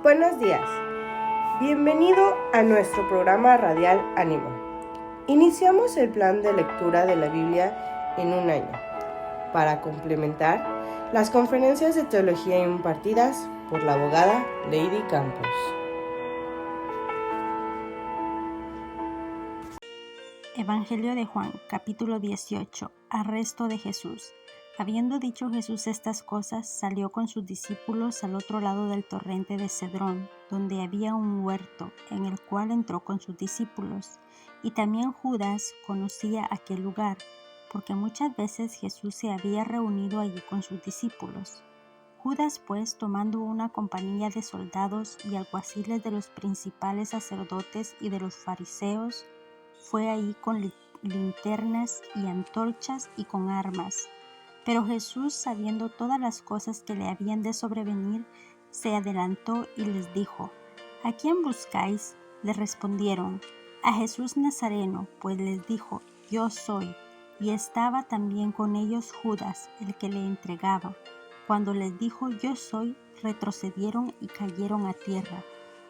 Buenos días, bienvenido a nuestro programa radial Ánimo. Iniciamos el plan de lectura de la Biblia en un año, para complementar las conferencias de teología impartidas por la abogada Lady Campos. Evangelio de Juan, capítulo 18. Arresto de Jesús. Habiendo dicho Jesús estas cosas, salió con sus discípulos al otro lado del torrente de Cedrón, donde había un huerto, en el cual entró con sus discípulos. Y también Judas conocía aquel lugar, porque muchas veces Jesús se había reunido allí con sus discípulos. Judas, pues, tomando una compañía de soldados y alguaciles de los principales sacerdotes y de los fariseos, fue allí con linternas y antorchas y con armas. Pero Jesús, sabiendo todas las cosas que le habían de sobrevenir, se adelantó y les dijo: ¿A quién buscáis? Le respondieron: a Jesús Nazareno. Pues les dijo: Yo soy. Y estaba también con ellos Judas, el que le entregaba. Cuando les dijo: Yo soy, retrocedieron y cayeron a tierra.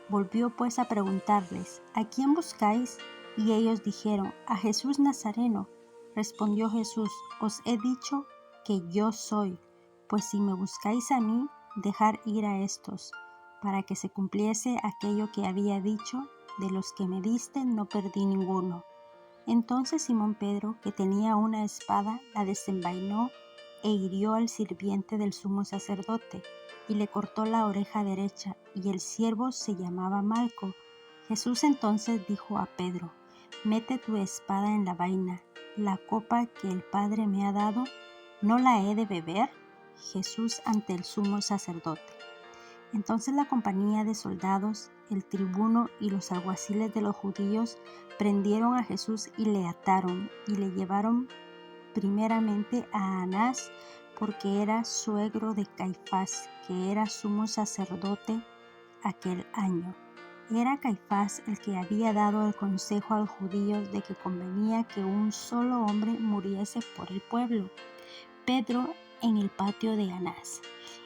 Volvió pues a preguntarles: ¿A quién buscáis? Y ellos dijeron: a Jesús Nazareno. Respondió Jesús: os he dicho que yo soy. Pues si me buscáis a mí, dejad ir a estos, para que se cumpliese aquello que había dicho: de los que me diste no perdí ninguno. Entonces Simón Pedro, que tenía una espada, la desenvainó e hirió al sirviente del sumo sacerdote, y le cortó la oreja derecha, y el siervo se llamaba Malco. Jesús entonces dijo a Pedro: mete tu espada en la vaina. La copa que el Padre me ha dado, ¿no la he de beber? Jesús ante el sumo sacerdote. Entonces la compañía de soldados, el tribuno y los alguaciles de los judíos prendieron a Jesús y le ataron, y le llevaron primeramente a Anás, porque era suegro de Caifás, que era sumo sacerdote aquel año. Era Caifás el que había dado el consejo a los judíos de que convenía que un solo hombre muriese por el pueblo. Pedro en el patio de Anás.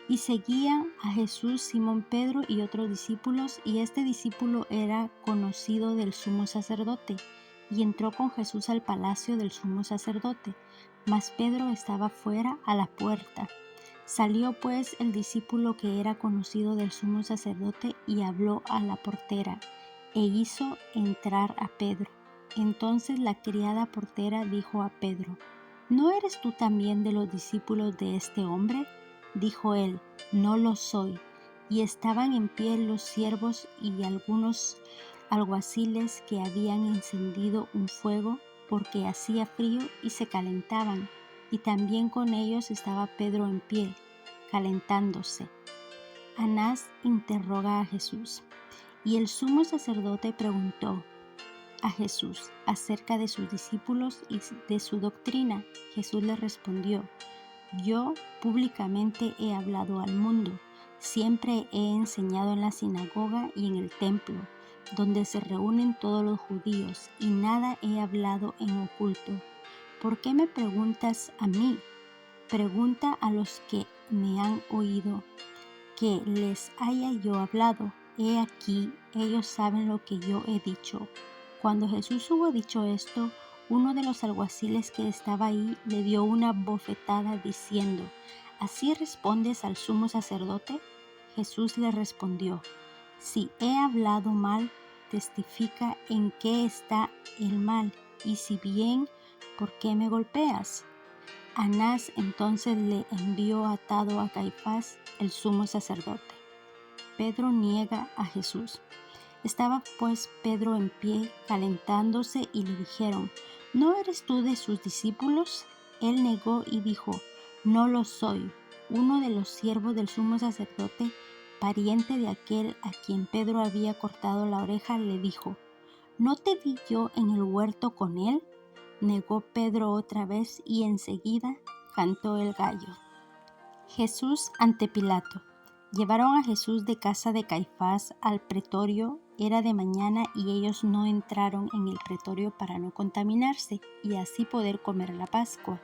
Y seguían a Jesús Simón Pedro y otros discípulos, y este discípulo era conocido del sumo sacerdote, y entró con Jesús al palacio del sumo sacerdote, mas Pedro estaba fuera a la puerta. Salió pues el discípulo que era conocido del sumo sacerdote y habló a la portera, e hizo entrar a Pedro. Entonces la criada portera dijo a Pedro: ¿no eres tú también de los discípulos de este hombre? Dijo él: no lo soy. Y estaban en pie los siervos y algunos alguaciles que habían encendido un fuego, porque hacía frío, y se calentaban. Y también con ellos estaba Pedro en pie, calentándose. Anás interroga a Jesús. Y el sumo sacerdote preguntó a Jesús acerca de sus discípulos y de su doctrina. Jesús le respondió: yo públicamente he hablado al mundo. Siempre he enseñado en la sinagoga y en el templo, donde se reúnen todos los judíos, y nada he hablado en oculto. ¿Por qué me preguntas a mí? Pregunta a los que me han oído que les haya yo hablado. He aquí, ellos saben lo que yo he dicho. Cuando Jesús hubo dicho esto, uno de los alguaciles que estaba ahí le dio una bofetada diciendo: ¿así respondes al sumo sacerdote? Jesús le respondió: si he hablado mal, testifica en qué está el mal, y si bien, ¿por qué me golpeas? Anás entonces le envió atado a Caifás, el sumo sacerdote. Pedro niega a Jesús. Estaba pues Pedro en pie, calentándose, y le dijeron: ¿no eres tú de sus discípulos? Él negó y dijo: no lo soy. Uno de los siervos del sumo sacerdote, pariente de aquel a quien Pedro había cortado la oreja, le dijo: ¿no te vi yo en el huerto con él? Negó Pedro otra vez, y enseguida cantó el gallo. Jesús ante Pilato. Llevaron a Jesús de casa de Caifás al pretorio. Era de mañana, y ellos no entraron en el pretorio para no contaminarse, y así poder comer la Pascua.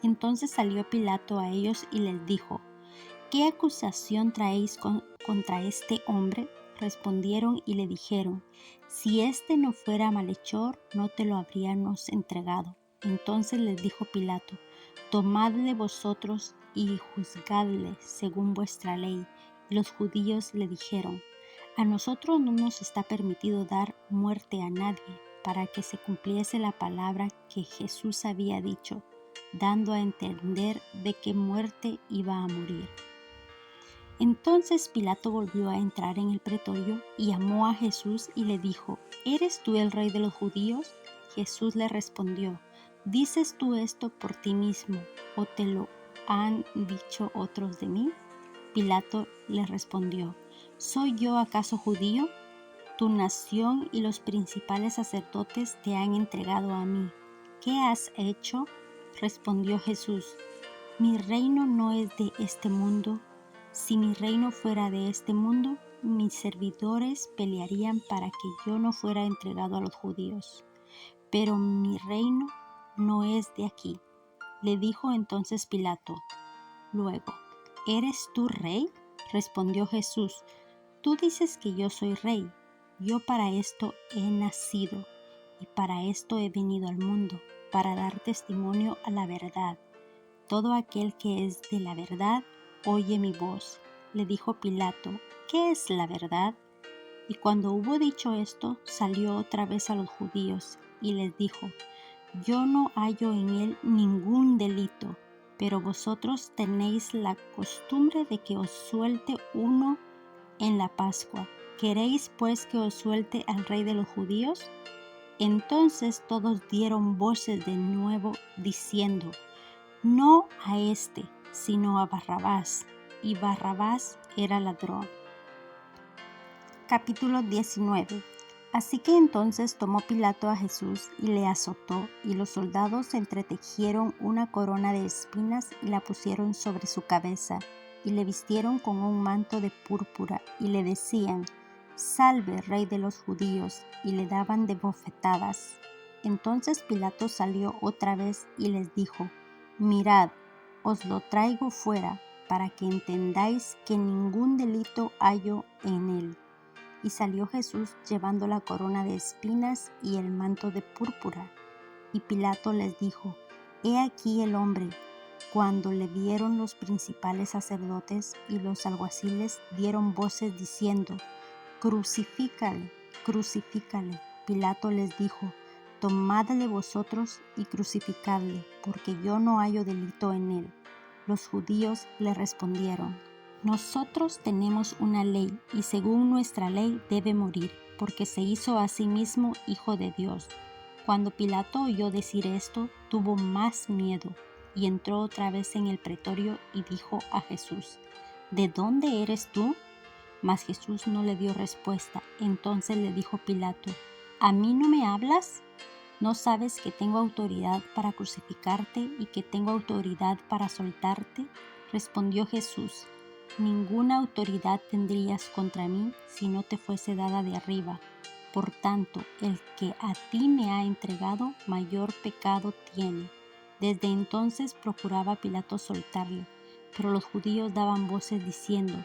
Entonces salió Pilato a ellos y les dijo: ¿qué acusación traéis contra este hombre? respondieron y le dijeron: si éste no fuera malhechor, no te lo habríamos entregado. Entonces les dijo Pilato: tomadle vosotros y juzgadle según vuestra ley. Y los judíos le dijeron: a nosotros no nos está permitido dar muerte a nadie, para que se cumpliese la palabra que Jesús había dicho, dando a entender de qué muerte iba a morir. Entonces Pilato volvió a entrar en el pretorio y llamó a Jesús y le dijo: ¿eres tú el rey de los judíos? Jesús le respondió: ¿dices tú esto por ti mismo, o te lo han dicho otros de mí? Pilato le respondió: ¿soy yo acaso judío? Tu nación y los principales sacerdotes te han entregado a mí. ¿Qué has hecho? Respondió Jesús: mi reino no es de este mundo. Si mi reino fuera de este mundo, mis servidores pelearían para que yo no fuera entregado a los judíos. Pero mi reino no es de aquí. Le dijo entonces Pilato. Luego: ¿eres tú rey? Respondió Jesús: tú dices que yo soy rey. Yo para esto he nacido y para esto he venido al mundo, para dar testimonio a la verdad. Todo aquel que es de la verdad oye mi voz. Le dijo Pilato: ¿qué es la verdad? Y cuando hubo dicho esto, salió otra vez a los judíos y les dijo: yo no hallo en él ningún delito, pero vosotros tenéis la costumbre de que os suelte uno en la Pascua. ¿Queréis pues que os suelte al rey de los judíos? Entonces todos dieron voces de nuevo diciendo: no a este, sino a Barrabás. Y Barrabás era ladrón. Capítulo 19. Así que entonces tomó Pilato a Jesús y le azotó, y los soldados entretejieron una corona de espinas y la pusieron sobre su cabeza, y le vistieron con un manto de púrpura, y le decían: Salve, Rey de los judíos, y le daban de bofetadas. Entonces Pilato salió otra vez y les dijo: Mirad, os lo traigo fuera, para que entendáis que ningún delito hallo en él. Y salió Jesús llevando la corona de espinas y el manto de púrpura. Y Pilato les dijo: He aquí el hombre. Cuando le vieron, los principales sacerdotes y los alguaciles dieron voces diciendo: Crucifícale, crucifícale. Pilato les dijo: Tomadle vosotros y crucificadle, porque yo no hallo delito en él. Los judíos le respondieron: Nosotros tenemos una ley, y según nuestra ley debe morir, porque se hizo a sí mismo hijo de Dios. Cuando Pilato oyó decir esto, tuvo más miedo, y entró otra vez en el pretorio y dijo a Jesús: ¿De dónde eres tú? Mas Jesús no le dio respuesta. Entonces le dijo Pilato: ¿A mí no me hablas? ¿No sabes que tengo autoridad para crucificarte y que tengo autoridad para soltarte? Respondió Jesús: Ninguna autoridad tendrías contra mí si no te fuese dada de arriba. Por tanto, el que a ti me ha entregado, mayor pecado tiene. Desde entonces procuraba Pilato soltarle, pero los judíos daban voces diciendo: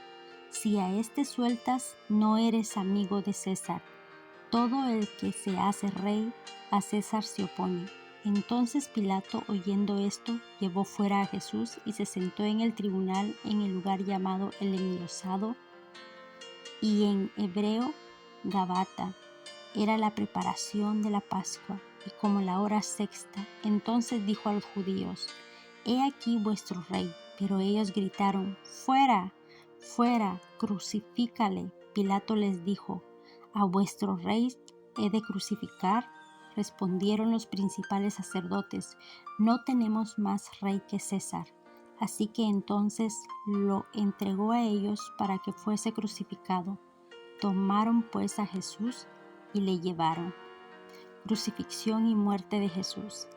Si a este sueltas, no eres amigo de César. Todo el que se hace rey, a César se opone. Entonces Pilato, oyendo esto, llevó fuera a Jesús y se sentó en el tribunal en el lugar llamado el Enlosado, y en hebreo Gabata. Era la preparación de la Pascua, y como la hora sexta. Entonces dijo a los judíos: He aquí vuestro rey. Pero ellos gritaron: ¡Fuera! ¡Fuera! ¡Crucifícale! Pilato les dijo: ¿A vuestro rey he de crucificar? Respondieron los principales sacerdotes: No tenemos más rey que César. Así que entonces lo entregó a ellos para que fuese crucificado. Tomaron pues a Jesús y le llevaron. Crucifixión y muerte de Jesús.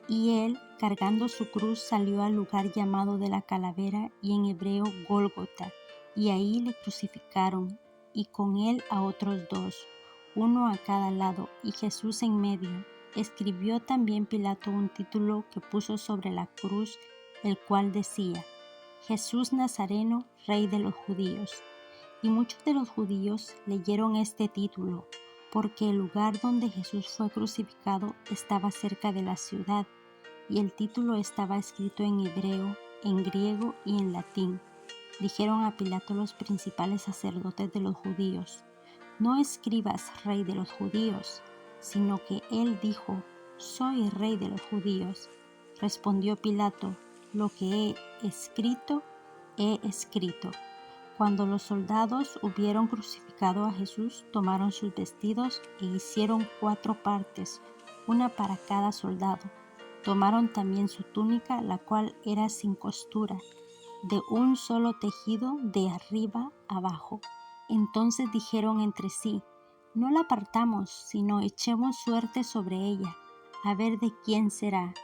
Y él, cargando su cruz, salió al lugar llamado de la calavera, y en hebreo Gólgota, y ahí le crucificaron, y con él a otros dos, uno a cada lado, y Jesús en medio. Escribió también Pilato un título que puso sobre la cruz, el cual decía: Jesús Nazareno, Rey de los Judíos. Y muchos de los judíos leyeron este título, porque el lugar donde Jesús fue crucificado estaba cerca de la ciudad, y el título estaba escrito en hebreo, en griego y en latín. Dijeron a Pilato los principales sacerdotes de los judíos: «No escribas Rey de los judíos», sino que él dijo: «Soy Rey de los judíos». Respondió Pilato: «Lo que he escrito, he escrito». Cuando los soldados hubieron crucificado a Jesús, tomaron sus vestidos e hicieron 4 partes, una para cada soldado. Tomaron también su túnica, la cual era sin costura, de un solo tejido de arriba abajo. Entonces dijeron entre sí: «No la partamos, sino echemos suerte sobre ella, a ver de quién será».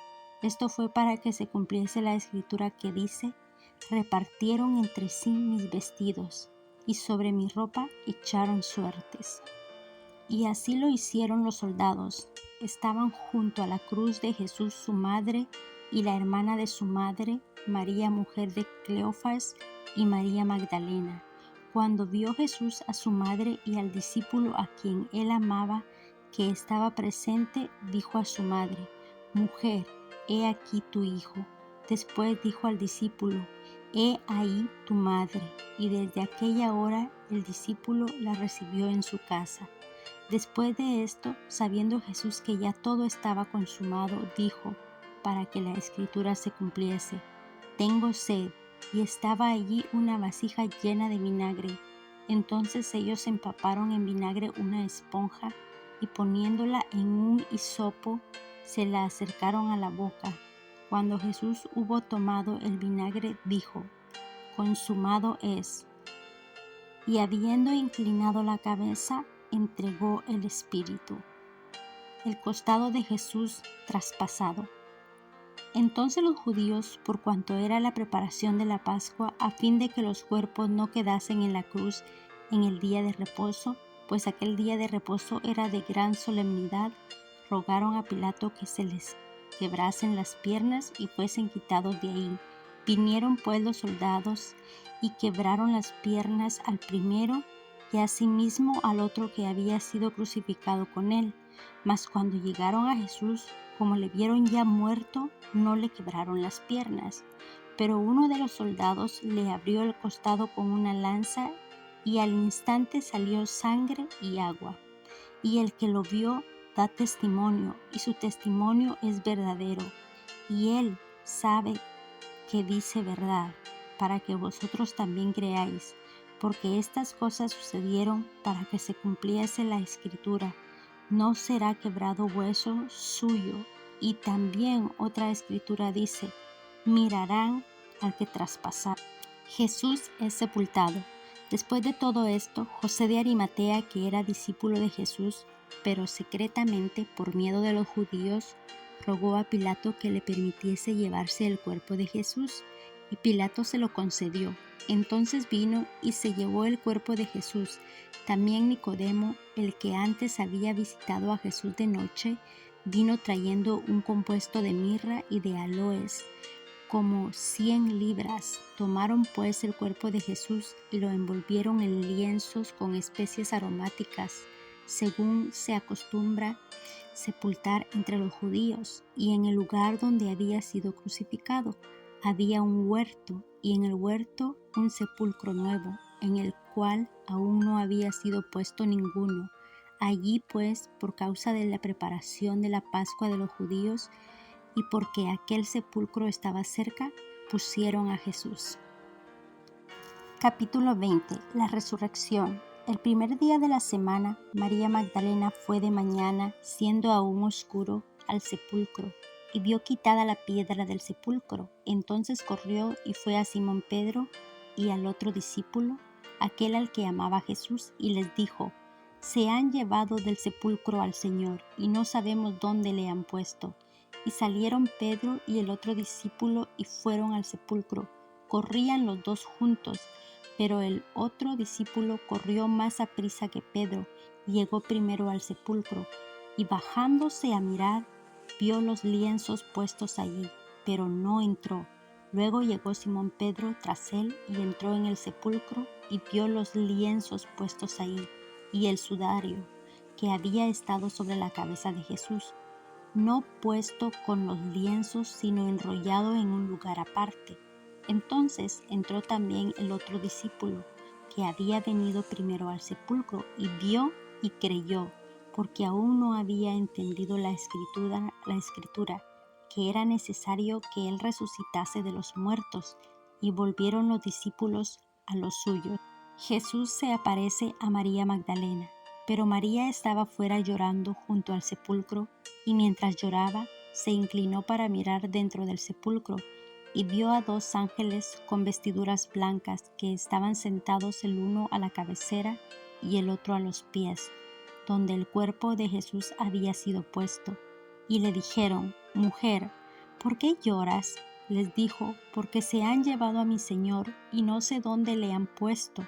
Esto fue para que se cumpliese la escritura que dice: «Repartieron entre sí mis vestidos, y sobre mi ropa echaron suertes». Y así lo hicieron los soldados. Estaban junto a la cruz de Jesús su madre y la hermana de su madre, María mujer de Cleofas, y María Magdalena. Cuando vio Jesús a su madre y al discípulo a quien él amaba que estaba presente, dijo a su madre: «Mujer, he aquí tu hijo». Después dijo al discípulo: «He ahí tu madre». Y desde aquella hora el discípulo la recibió en su casa. Después de esto, sabiendo Jesús que ya todo estaba consumado, dijo, para que la escritura se cumpliese: «Tengo sed». Y estaba allí una vasija llena de vinagre. Entonces ellos empaparon en vinagre una esponja y poniéndola en un hisopo, se la acercaron a la boca. Cuando Jesús hubo tomado el vinagre, dijo: «Consumado es». Y habiendo inclinado la cabeza, entregó el espíritu. El costado de Jesús traspasado. Entonces los judíos, por cuanto era la preparación de la Pascua, a fin de que los cuerpos no quedasen en la cruz en el día de reposo, pues aquel día de reposo era de gran solemnidad, rogaron a Pilato que se les quebrasen las piernas y fuesen quitados de ahí. Vinieron pues los soldados y quebraron las piernas al primero y asimismo al otro que había sido crucificado con él. Mas cuando llegaron a Jesús, como le vieron ya muerto, no le quebraron las piernas. Pero uno de los soldados le abrió el costado con una lanza y al instante salió sangre y agua. Y el que lo vio da testimonio, y su testimonio es verdadero, y él sabe que dice verdad, para que vosotros también creáis, porque estas cosas sucedieron para que se cumpliese la escritura: «No será quebrado hueso suyo». Y también otra escritura dice: «Mirarán al que traspasaron». Jesús es sepultado. Después de todo esto, José de Arimatea, que era discípulo de Jesús, pero secretamente por miedo de los judíos, rogó a Pilato que le permitiese llevarse el cuerpo de Jesús, y Pilato se lo concedió. Entonces vino y se llevó el cuerpo de Jesús. También Nicodemo, el que antes había visitado a Jesús de noche, vino trayendo un compuesto de mirra y de aloes, como 100 libras. Tomaron pues el cuerpo de Jesús y lo envolvieron en lienzos con especias aromáticas, según se acostumbra sepultar entre los judíos. Y en el lugar donde había sido crucificado había un huerto, y en el huerto un sepulcro nuevo, en el cual aún no había sido puesto ninguno. Allí pues, por causa de la preparación de la Pascua de los judíos, y porque aquel sepulcro estaba cerca, pusieron a Jesús. Capítulo 20. La resurrección. El primer día de la semana, María Magdalena fue de mañana, siendo aún oscuro, al sepulcro, y vio quitada la piedra del sepulcro. Entonces corrió y fue a Simón Pedro y al otro discípulo, aquel al que amaba Jesús, y les dijo: «Se han llevado del sepulcro al Señor, y no sabemos dónde le han puesto». Y salieron Pedro y el otro discípulo y fueron al sepulcro. Corrían los dos juntos, pero el otro discípulo corrió más aprisa que Pedro y llegó primero al sepulcro. Y bajándose a mirar, vio los lienzos puestos allí, pero no entró. Luego llegó Simón Pedro tras él y entró en el sepulcro y vio los lienzos puestos ahí y el sudario que había estado sobre la cabeza de Jesús, no puesto con los lienzos, sino enrollado en un lugar aparte. Entonces entró también el otro discípulo, que había venido primero al sepulcro, y vio y creyó, porque aún no había entendido la escritura, que era necesario que él resucitase de los muertos, y volvieron los discípulos a los suyos. Jesús se aparece a María Magdalena, pero María estaba fuera llorando junto al sepulcro, y mientras lloraba, se inclinó para mirar dentro del sepulcro, y vio a 2 ángeles con vestiduras blancas que estaban sentados el uno a la cabecera y el otro a los pies, donde el cuerpo de Jesús había sido puesto. Y le dijeron: Mujer, ¿por qué lloras? Les dijo: Porque se han llevado a mi Señor y no sé dónde le han puesto.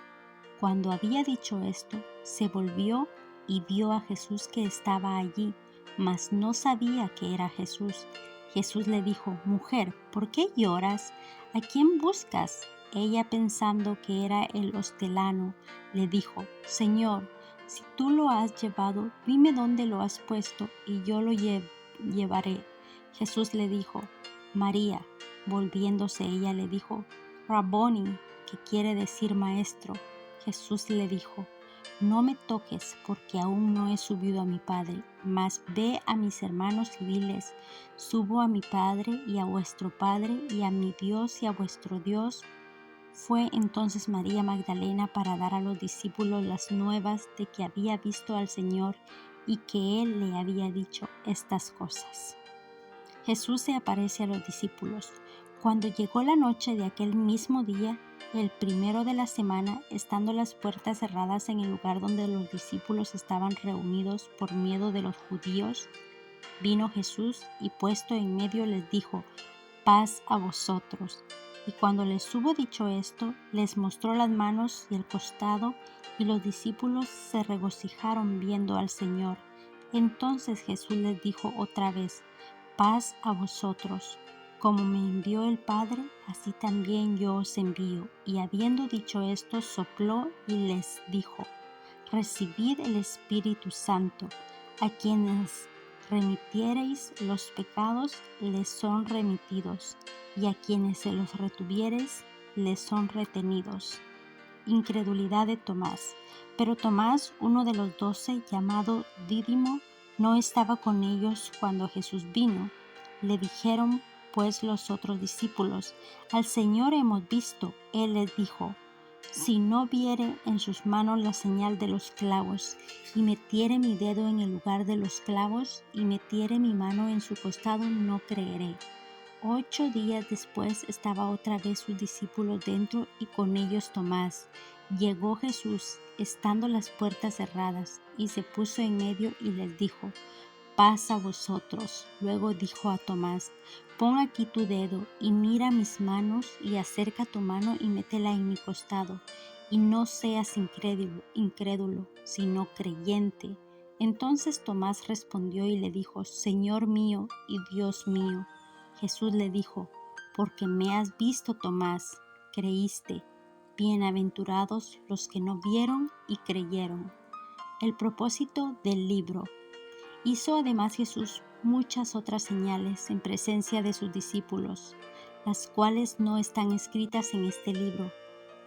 Cuando había dicho esto, se volvió y vio a Jesús que estaba allí, mas no sabía que era Jesús. Jesús le dijo: Mujer, ¿por qué lloras? ¿A quién buscas? Ella, pensando que era el hostelano, le dijo: Señor, si tú lo has llevado, dime dónde lo has puesto y yo lo llevaré. Jesús le dijo: María. Volviéndose ella le dijo: Rabboni, que quiere decir maestro. Jesús le dijo: No me toques, porque aún no he subido a mi Padre, mas ve a mis hermanos y diles: Subo a mi Padre y a vuestro Padre, y a mi Dios y a vuestro Dios. Fue entonces María Magdalena para dar a los discípulos las nuevas de que había visto al Señor y que Él le había dicho estas cosas. Jesús se aparece a los discípulos. Cuando llegó la noche de aquel mismo día, el primero de la semana, estando las puertas cerradas en el lugar donde los discípulos estaban reunidos por miedo de los judíos, vino Jesús y puesto en medio les dijo: Paz a vosotros. Y cuando les hubo dicho esto, les mostró las manos y el costado, y los discípulos se regocijaron viendo al Señor. Entonces Jesús les dijo otra vez: Paz a vosotros. Como me envió el Padre, así también yo os envío. Y habiendo dicho esto, sopló y les dijo: Recibid el Espíritu Santo. A quienes remitiereis los pecados, les son remitidos, y a quienes se los retuviereis, les son retenidos. Incredulidad de Tomás. Pero Tomás, uno de los 12, llamado Dídimo, no estaba con ellos cuando Jesús vino. Le dijeron pues los otros discípulos: Al Señor hemos visto. Él les dijo: Si no viere en sus manos la señal de los clavos, y metiere mi dedo en el lugar de los clavos, y metiere mi mano en su costado, no creeré. 8 días después estaba otra vez sus discípulos dentro y con ellos Tomás. Llegó Jesús, estando las puertas cerradas, y se puso en medio y les dijo: Paz a vosotros. Luego dijo a Tomás: Pon aquí tu dedo y mira mis manos, y acerca tu mano y métela en mi costado, y no seas incrédulo, sino creyente. Entonces Tomás respondió y le dijo: Señor mío y Dios mío. Jesús le dijo: Porque me has visto, Tomás, creíste. Bienaventurados los que no vieron y creyeron. El propósito del libro. Hizo además Jesús muchas otras señales en presencia de sus discípulos, las cuales no están escritas en este libro,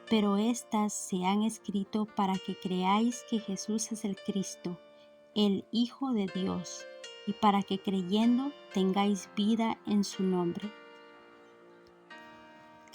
pero éstas se han escrito para que creáis que Jesús es el Cristo, el Hijo de Dios, y para que creyendo tengáis vida en su nombre.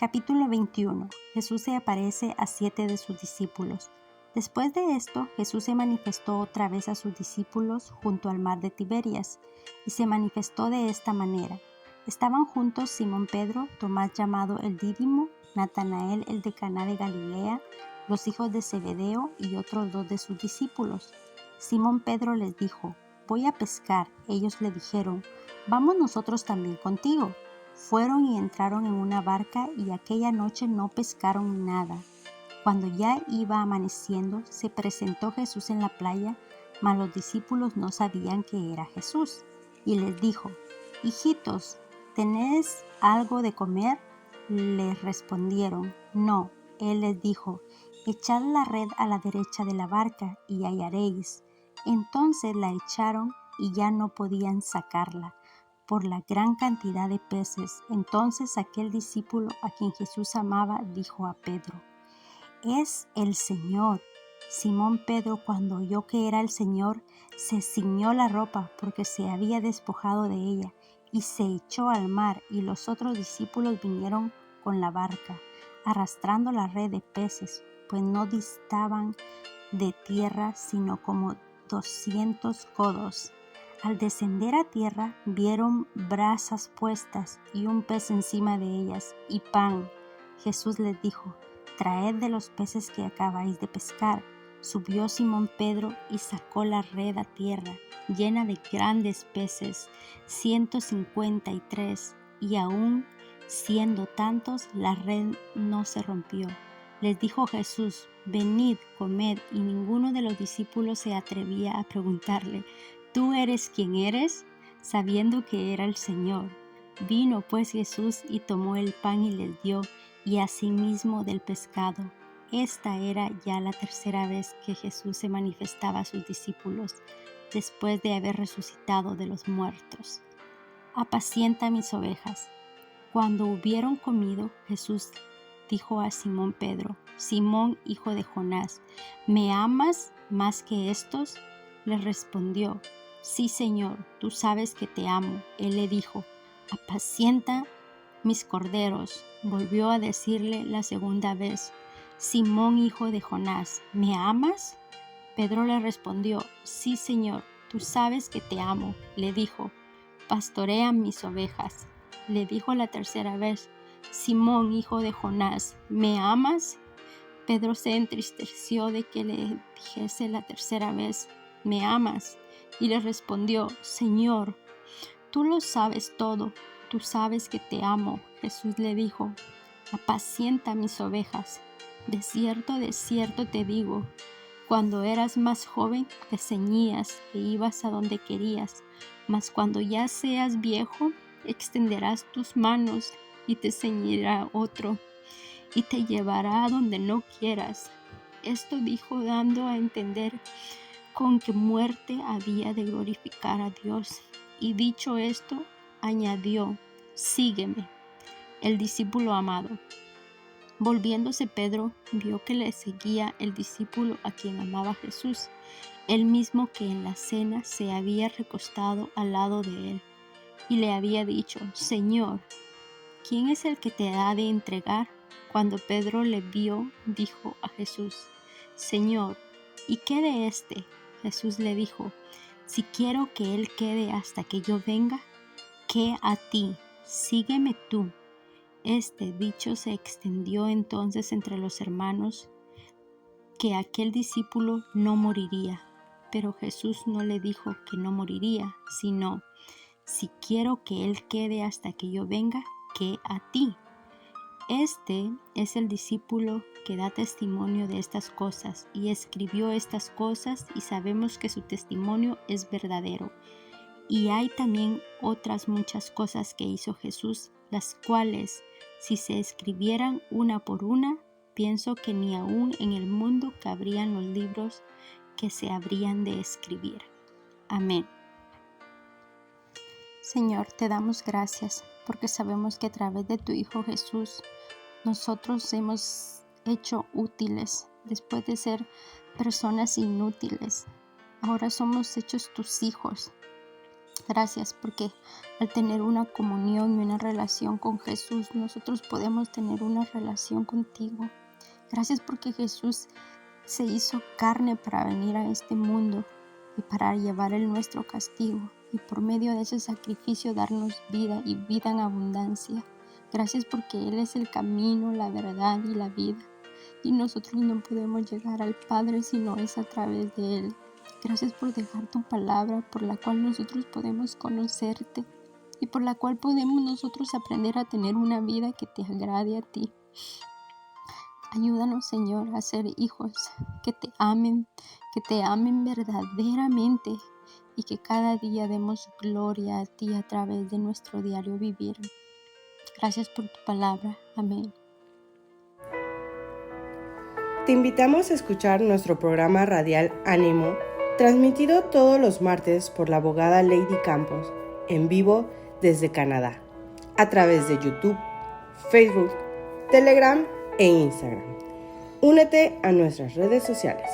Capítulo 21. Jesús se aparece a 7 de sus discípulos. Después de esto, Jesús se manifestó otra vez a sus discípulos junto al mar de Tiberias, y se manifestó de esta manera. Estaban juntos Simón Pedro, Tomás llamado el Dídimo, Natanael el de Caná de Galilea, los hijos de Zebedeo y otros 2 de sus discípulos. Simón Pedro les dijo: Voy a pescar. Ellos le dijeron: Vamos nosotros también contigo. Fueron y entraron en una barca, y aquella noche no pescaron nada. Cuando ya iba amaneciendo, se presentó Jesús en la playa, mas los discípulos no sabían que era Jesús. Y les dijo: Hijitos, ¿tenéis algo de comer? Les respondieron: No. Él les dijo: echad la red a la derecha de la barca y hallaréis. Entonces la echaron y ya no podían sacarla por la gran cantidad de peces. Entonces aquel discípulo a quien Jesús amaba dijo a Pedro: «Es el Señor». Simón Pedro, cuando oyó que era el Señor, se ciñó la ropa porque se había despojado de ella y se echó al mar, y los otros discípulos vinieron con la barca, arrastrando la red de peces, pues no distaban de tierra sino como 200 codos. Al descender a tierra, vieron brasas puestas y un pez encima de ellas y pan. Jesús les dijo: «Traed de los peces que acabáis de pescar». Subió Simón Pedro y sacó la red a tierra, llena de grandes peces, 153, y aun siendo tantos, la red no se rompió. Les dijo Jesús: «Venid, comed», y ninguno de los discípulos se atrevía a preguntarle: «¿Tú eres quien eres?», sabiendo que era el Señor. Vino pues Jesús y tomó el pan y les dio, y asimismo del pescado. Esta era ya la tercera vez que Jesús se manifestaba a sus discípulos, después de haber resucitado de los muertos. «Apacienta mis ovejas». Cuando hubieron comido, Jesús dijo a Simón Pedro: «Simón, hijo de Jonás, ¿me amas más que estos?». Le respondió: «Sí, Señor, tú sabes que te amo». Él le dijo: «Apacienta mis corderos». Volvió a decirle la segunda vez: «Simón, hijo de Jonás, ¿me amas?». Pedro le respondió: «Sí, Señor, tú sabes que te amo». Le dijo: «Pastorea mis ovejas». Le dijo la tercera vez: «Simón, hijo de Jonás, ¿me amas?». Pedro se entristeció de que le dijese la tercera vez: «¿Me amas?». Y le respondió: «Señor, tú lo sabes todo, tú sabes que te amo». Jesús le dijo: «Apacienta mis ovejas. De cierto te digo, cuando eras más joven te ceñías e ibas a donde querías, mas cuando ya seas viejo, extenderás tus manos y te ceñirá otro y te llevará a donde no quieras». Esto dijo dando a entender con qué muerte había de glorificar a Dios. Y dicho esto, añadió: «Sígueme». El discípulo amado. Volviéndose Pedro, vio que le seguía el discípulo a quien amaba Jesús, el mismo que en la cena se había recostado al lado de él, y le había dicho: «Señor, ¿quién es el que te ha de entregar?». Cuando Pedro le vio, dijo a Jesús: «Señor, ¿y qué de éste?». Jesús le dijo: «Si quiero que él quede hasta que yo venga, ¿qué a ti? Sígueme tú». Este dicho se extendió entonces entre los hermanos, que aquel discípulo no moriría. Pero Jesús no le dijo que no moriría, sino: «Si quiero que él quede hasta que yo venga, ¿qué a ti?». Este es el discípulo que da testimonio de estas cosas y escribió estas cosas, y sabemos que su testimonio es verdadero. Y hay también otras muchas cosas que hizo Jesús, las cuales, si se escribieran una por una, pienso que ni aún en el mundo cabrían los libros que se habrían de escribir. Amén. Señor, te damos gracias porque sabemos que a través de tu Hijo Jesús nosotros hemos hecho útiles después de ser personas inútiles. Ahora somos hechos tus hijos. Gracias porque al tener una comunión y una relación con Jesús, nosotros podemos tener una relación contigo. Gracias porque Jesús se hizo carne para venir a este mundo y para llevar nuestro castigo, y por medio de ese sacrificio darnos vida y vida en abundancia. Gracias porque Él es el camino, la verdad y la vida, y nosotros no podemos llegar al Padre si no es a través de Él. Gracias por dejar tu palabra, por la cual nosotros podemos conocerte y por la cual podemos nosotros aprender a tener una vida que te agrade a ti. Ayúdanos, Señor, a ser hijos que te amen verdaderamente, y que cada día demos gloria a ti a través de nuestro diario vivir. Gracias por tu palabra. Amén. Te invitamos a escuchar nuestro programa radial Ánimo, transmitido todos los martes por la abogada Lady Campos, en vivo desde Canadá, a través de YouTube, Facebook, Telegram e Instagram. Únete a nuestras redes sociales.